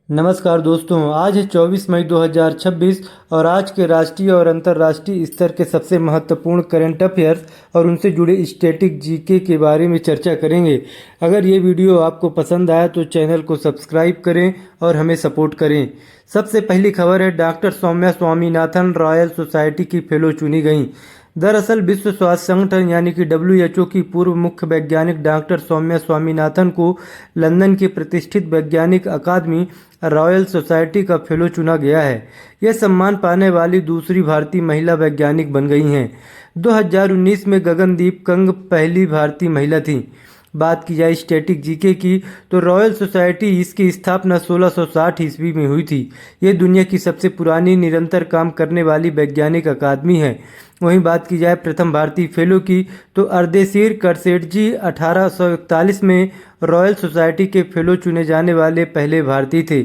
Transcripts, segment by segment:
नमस्कार दोस्तों, आज है 24 मई 2026 और आज के राष्ट्रीय और अंतर्राष्ट्रीय स्तर के सबसे महत्वपूर्ण करंट अफेयर्स और उनसे जुड़े स्टैटिक जीके के बारे में चर्चा करेंगे। अगर ये वीडियो आपको पसंद आया तो चैनल को सब्सक्राइब करें और हमें सपोर्ट करें। सबसे पहली खबर है, doctor Soumya Swaminathan Royal Society की फेलो चुनी गई। दरअसल विश्व स्वास्थ्य संगठन यानी कि WHO की पूर्व मुख्य वैज्ञानिक डॉक्टर सौम्या स्वामीनाथन को लंदन की प्रतिष्ठित वैज्ञानिक अकादमी रॉयल सोसाइटी का फेलो चुना गया है। यह सम्मान पाने वाली दूसरी भारतीय महिला वैज्ञानिक बन गई हैं। 2019 में गगनदीप कंग पहली भारतीय महिला थी। बात की जाए स्टैटिक जीके की तो रॉयल सोसाइटी इसकी स्थापना 1660 ईस्वी में हुई थी। ये दुनिया की सबसे पुरानी निरंतर काम करने वाली वैज्ञानिक अकादमी है। वहीं बात की जाए प्रथम भारतीय फेलो की तो अर्देशीर करसेटजी 1841 में रॉयल सोसाइटी के फेलो चुने जाने वाले पहले भारतीय थे।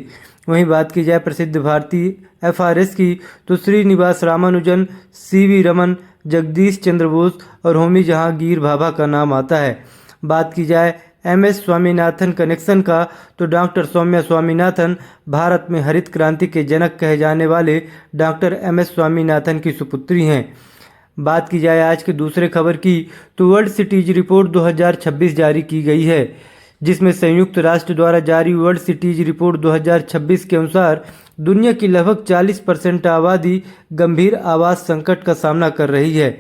वहीं बात की जाए प्रसिद्ध भारतीय FRS की तो श्रीनिवास रामानुजन, CV रमन, जगदीश चंद्र बोस और होमी जहांगीर भाभा का नाम आता है। बात की जाए MS स्वामीनाथन कनेक्शन का तो डॉक्टर सौम्या स्वामीनाथन भारत में हरित क्रांति के जनक कहे जाने वाले डॉक्टर MS स्वामीनाथन की सुपुत्री हैं। बात की जाए आज के दूसरे खबर की तो वर्ल्ड सिटीज रिपोर्ट 2026 जारी की गई है, जिसमें संयुक्त राष्ट्र द्वारा जारी वर्ल्ड सिटीज रिपोर्ट 2026 के अनुसार दुनिया की लगभग 40% आबादी गंभीर आवास संकट का सामना कर रही है।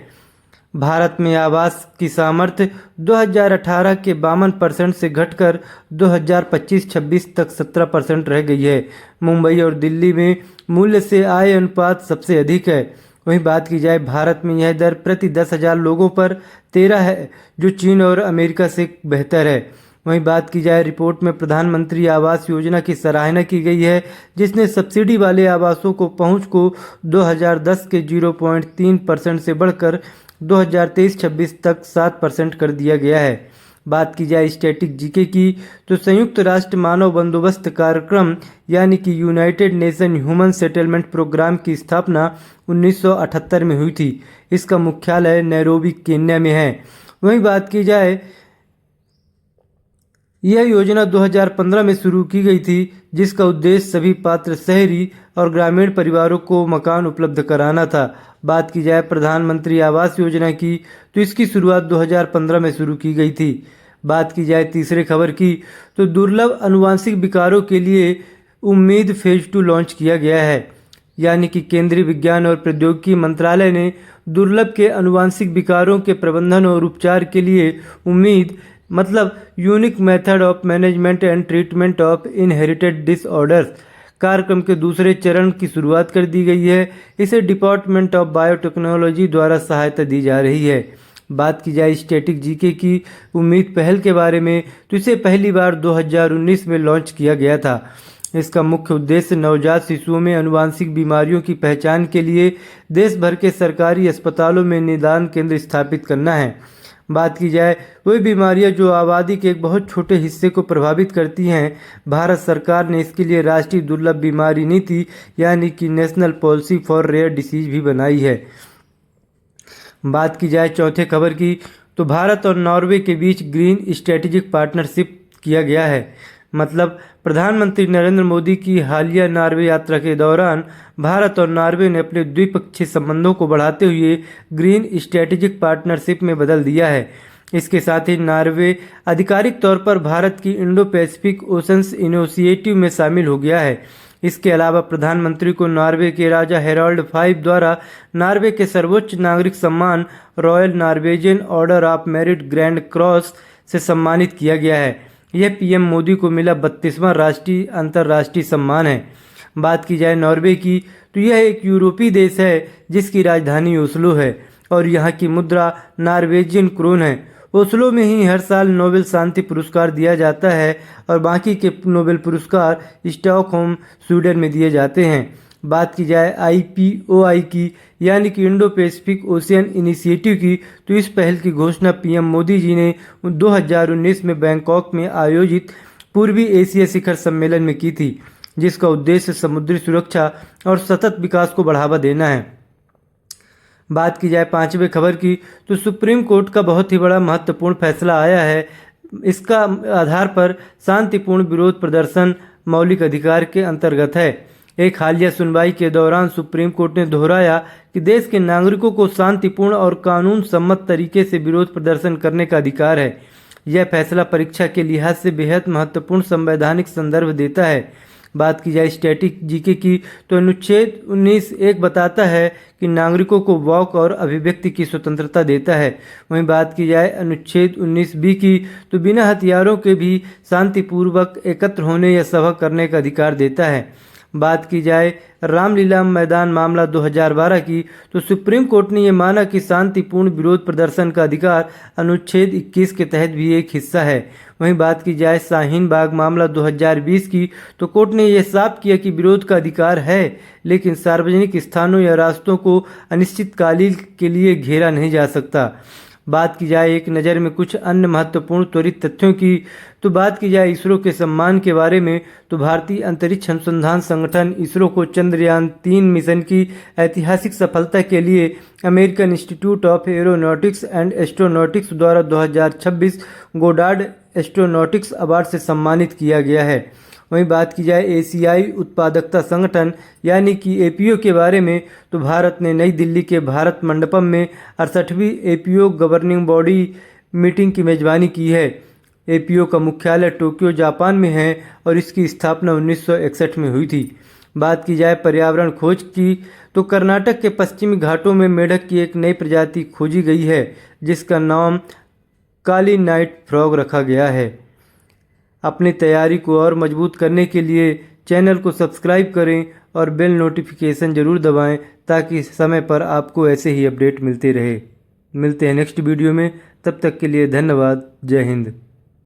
भारत में आवास की सामर्थ्य 2018 के 52% से घटकर 2025-26 तक 17% रह गई है। मुंबई और दिल्ली में मूल्य से आय अनुपात सबसे अधिक है। वहीं बात की जाए भारत में यह दर प्रति 10,000 लोगों पर 13 है, जो चीन और अमेरिका से बेहतर है। वहीं बात की जाए रिपोर्ट में प्रधानमंत्री आवास योजना की सराहना की गई है, जिसने सब्सिडी वाले आवासों को पहुंच को 2010 के 0.3% से बढ़कर 2023-26 तक 7% कर दिया गया है। बात की जाए स्टैटिक जीके की तो संयुक्त राष्ट्र मानव बंदोबस्त कार्यक्रम यानी कि United Nation Human Settlement Programme की स्थापना 1978 में हुई थी। इसका मुख्यालय नैरोबी केन्या में है। वहीं बात की जाए यह योजना 2015 में शुरू की गई थी, जिसका उद्देश्य सभी पात्र शहरी और ग्रामीण परिवारों को मकान उपलब्ध कराना था। बात की जाए प्रधानमंत्री आवास योजना की तो इसकी शुरुआत 2015 में शुरू की गई थी। बात की जाए तीसरे खबर की तो दुर्लभ अनुवांशिक विकारों के लिए उम्मीद फेज 2 लॉन्च किया गया है, यानी कि केंद्रीय विज्ञान और प्रौद्योगिकी मंत्रालय ने दुर्लभ के अनुवांशिक विकारों के प्रबंधन और उपचार के लिए उम्मीद मतलब unique method of management and treatment of inherited disorders कार्यक्रम के दूसरे चरण की शुरुआत कर दी गई है। इसे डिपार्टमेंट ऑफ बायोटेक्नोलॉजी द्वारा सहायता दी जा रही है। बात की जाए स्टैटिक जीके की उम्मीद पहल के बारे में तो इसे पहली बार 2019 में लॉन्च किया गया था। इसका मुख्य उद्देश्य नवजात शिशुओं में आनुवांशिक बीमारियों की पहचान के लिए देश भर के सरकारी अस्पतालों में निदान केंद्र स्थापित करना है। बात की जाए वही बीमारियां जो आबादी के एक बहुत छोटे हिस्से को प्रभावित करती हैं, भारत सरकार ने इसके लिए राष्ट्रीय दुर्लभ बीमारी नीति यानी कि national policy for rare disease भी बनाई है। बात की जाए चौथे खबर की तो भारत और नॉर्वे के बीच ग्रीन स्ट्रेटेजिक पार्टनरशिप किया गया है। मतलब प्रधानमंत्री नरेंद्र मोदी की हालिया नॉर्वे यात्रा के दौरान भारत और नॉर्वे ने अपने द्विपक्षीय संबंधों को बढ़ाते हुए ग्रीन स्ट्रेटेजिक पार्टनरशिप में बदल दिया है। इसके साथ ही नॉर्वे आधिकारिक तौर पर भारत की इंडो पैसिफिक ओशंस इनिशिएटिव में शामिल हो गया है। इसके अलावा प्रधानमंत्री को नॉर्वे के राजा हेराल्ड 5 द्वारा नॉर्वे के सर्वोच्च नागरिक सम्मान royal Norwegian order of merit grand cross से सम्मानित किया गया है। यह PM मोदी को मिला 32वां राष्ट्रीय अंतर्राष्ट्रीय सम्मान है। बात की जाए नॉर्वे की तो यह एक यूरोपीय देश है जिसकी राजधानी ओस्लो है और यहाँ की मुद्रा नॉर्वेजियन क्रोन है। ओस्लो में ही हर साल नोबेल शांति पुरस्कार दिया जाता है और बाकी के नोबेल पुरस्कार स्टॉकहोम स्वीडन में दिए जाते हैं। बात की जाए IPOI की यानी कि इंडो पैसिफिक ओशियन इनिशिएटिव की तो इस पहल की घोषणा PM मोदी जी ने 2019 में बैंकॉक में आयोजित पूर्वी एशिया शिखर सम्मेलन में की थी, जिसका उद्देश्य समुद्री सुरक्षा और सतत विकास को बढ़ावा देना है। बात की जाए पांचवें खबर की तो सुप्रीम कोर्ट का बहुत ही बड़ा महत्वपूर्ण फैसला आया है। इसका आधार पर शांतिपूर्ण विरोध प्रदर्शन मौलिक अधिकार के अंतर्गत है। एक हालिया सुनवाई के दौरान सुप्रीम कोर्ट ने दोहराया कि देश के नागरिकों को शांतिपूर्ण और कानून सम्मत तरीके से विरोध प्रदर्शन करने का अधिकार है। यह फैसला परीक्षा के लिहाज से बेहद महत्वपूर्ण संवैधानिक संदर्भ देता है। बात की जाए स्टैटिक जीके की तो अनुच्छेद 19(1) बताता है कि नागरिकों को वाक और अभिव्यक्ति की स्वतंत्रता देता है। वहीं बात की जाए अनुच्छेद 19(b) की तो बिना हथियारों के भी शांतिपूर्वक एकत्र होने या सभा करने का अधिकार देता है। बात की जाए रामलीला मैदान मामला 2012 की तो सुप्रीम कोर्ट ने यह माना कि शांतिपूर्ण विरोध प्रदर्शन का अधिकार अनुच्छेद 21 के तहत भी एक हिस्सा है। वहीं बात की जाए शाहीन बाग मामला 2020 की तो कोर्ट ने यह साफ किया कि विरोध का अधिकार है, लेकिन सार्वजनिक स्थानों या रास्तों को अनिश्चितकालीन के लिए घेरा नहीं जा सकता। बात की जाए एक नज़र में कुछ अन्य महत्वपूर्ण त्वरित तथ्यों की तो बात की जाए इसरो के सम्मान के बारे में तो भारतीय अंतरिक्ष अनुसंधान संगठन इसरो को चंद्रयान 3 मिशन की ऐतिहासिक सफलता के लिए American institute of aeronautics and astronautics द्वारा 2026 गोडार्ड एस्ट्रोनॉटिक्स अवार्ड से सम्मानित किया गया है। वहीं बात की जाए एशियाई उत्पादकता संगठन यानी कि एपीओ के बारे में तो भारत ने नई दिल्ली के भारत मंडपम में 68वीं एपीओ गवर्निंग बॉडी मीटिंग की मेजबानी की है। एपीओ का मुख्यालय टोक्यो जापान में है और इसकी स्थापना 1961 में हुई थी। बात की जाए पर्यावरण खोज की तो कर्नाटक के पश्चिमी घाटों में मेढक की एक नई प्रजाति खोजी गई है जिसका नाम काली नाइट फ्रॉग रखा गया है। अपनी तैयारी को और मजबूत करने के लिए चैनल को सब्सक्राइब करें और बेल नोटिफिकेशन ज़रूर दबाएं ताकि समय पर आपको ऐसे ही अपडेट मिलते रहे। मिलते हैं नेक्स्ट वीडियो में, तब तक के लिए धन्यवाद। जय हिंद।